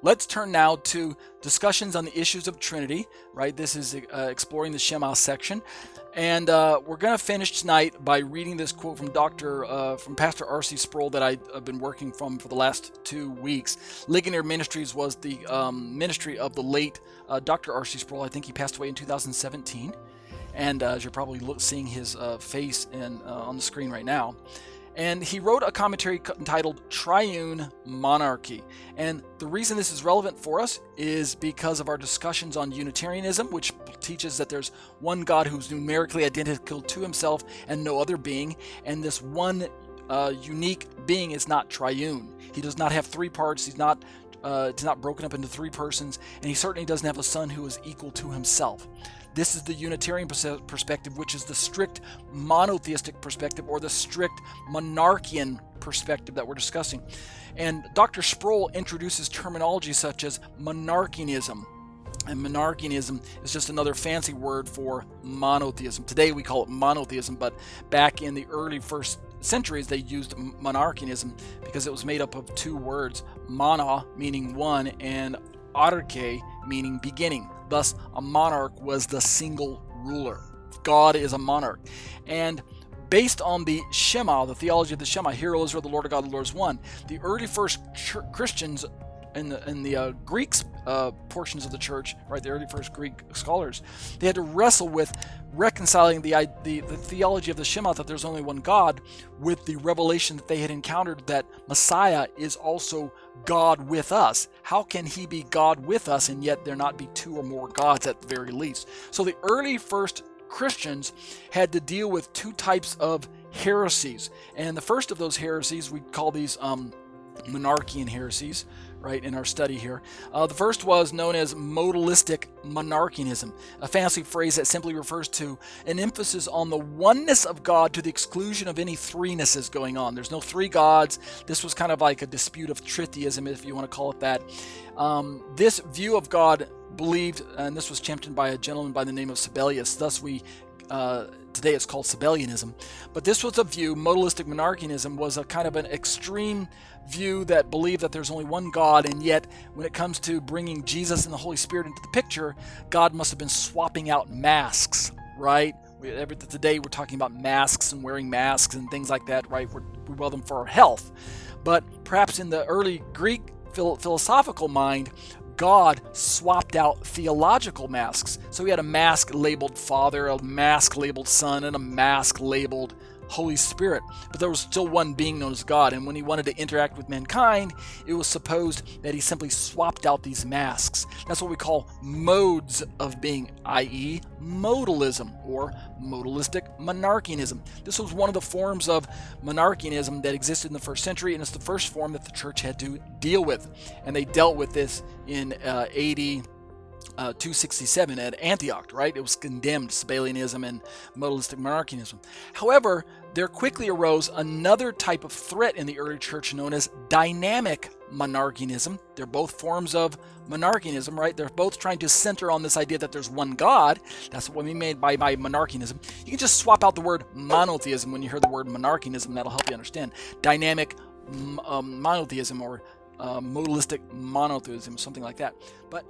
Let's turn now to discussions on the issues of Trinity, right? This is exploring the Shema section. And we're going to finish tonight by reading this quote from from Pastor R.C. Sproul that I've been working from for the last 2 weeks. Ligonier Ministries was the ministry of the late Dr. R.C. Sproul. I think he passed away in 2017. And as you're probably seeing his face on the screen right now. And he wrote a commentary entitled Triune Monarchy. And the reason this is relevant for us is because of our discussions on Unitarianism, which teaches that there's one God who's numerically identical to himself and no other being. And this one unique being is not triune. He does not have 3 parts. He's not broken up into 3 persons. And he certainly doesn't have a son who is equal to himself. This is the Unitarian perspective, which is the strict monotheistic perspective or the strict monarchian perspective that we're discussing. And Dr. Sproul introduces terminology such as monarchianism. And monarchianism is just another fancy word for monotheism. Today we call it monotheism, but back in the early first centuries they used monarchianism because it was made up of 2 words, mono meaning one and arche meaning beginning. Thus, a monarch was the single ruler. God is a monarch. And based on the Shema, the theology of the Shema, Hear, O Israel, the Lord our God, the Lord is one, the early first Christians in the Greek portions of the church, right, the early first Greek scholars, they had to wrestle with reconciling the theology of the Shema, that there's only one God, with the revelation that they had encountered that Messiah is also God with us. How can he be God with us and yet there not be 2 or more gods at the very least? So the early first Christians had to deal with 2 types of heresies. And the first of those heresies, we call these monarchian heresies, right, in our study here. The first was known as modalistic monarchianism, a fancy phrase that simply refers to an emphasis on the oneness of God to the exclusion of any threenesses going on. There's no 3 gods. This was kind of like a dispute of tritheism, if you want to call it that. This view of God believed, and this was championed by a gentleman by the name of Sibelius, thus today it's called Sabellianism. But this was a view, modalistic monarchianism was a kind of an extreme view that believed that there's only one God, and yet when it comes to bringing Jesus and the Holy Spirit into the picture, God must have been swapping out masks, right? Today we're talking about masks and wearing masks and things like that, right? We wear them for our health. But perhaps in the early Greek philosophical mind, God swapped out theological masks. So he had a mask labeled Father, a mask labeled Son, and a mask labeled Holy Spirit. But there was still one being known as God, and when he wanted to interact with mankind, it was supposed that he simply swapped out these masks. That's what we call modes of being, i.e. modalism or modalistic monarchianism. This was one of the forms of monarchianism that existed in the first century, and it's the first form that the church had to deal with. And they dealt with this in AD 267 at Antioch, right? It was condemned, Sabellianism and modalistic monarchianism. However, there quickly arose another type of threat in the early church known as dynamic monarchianism. They're both forms of monarchianism, right? They're both trying to center on this idea that there's one God. That's what we mean by monarchianism. You can just swap out the word monotheism when you hear the word monarchianism. That'll help you understand. Dynamic monotheism or modalistic monotheism, something like that. But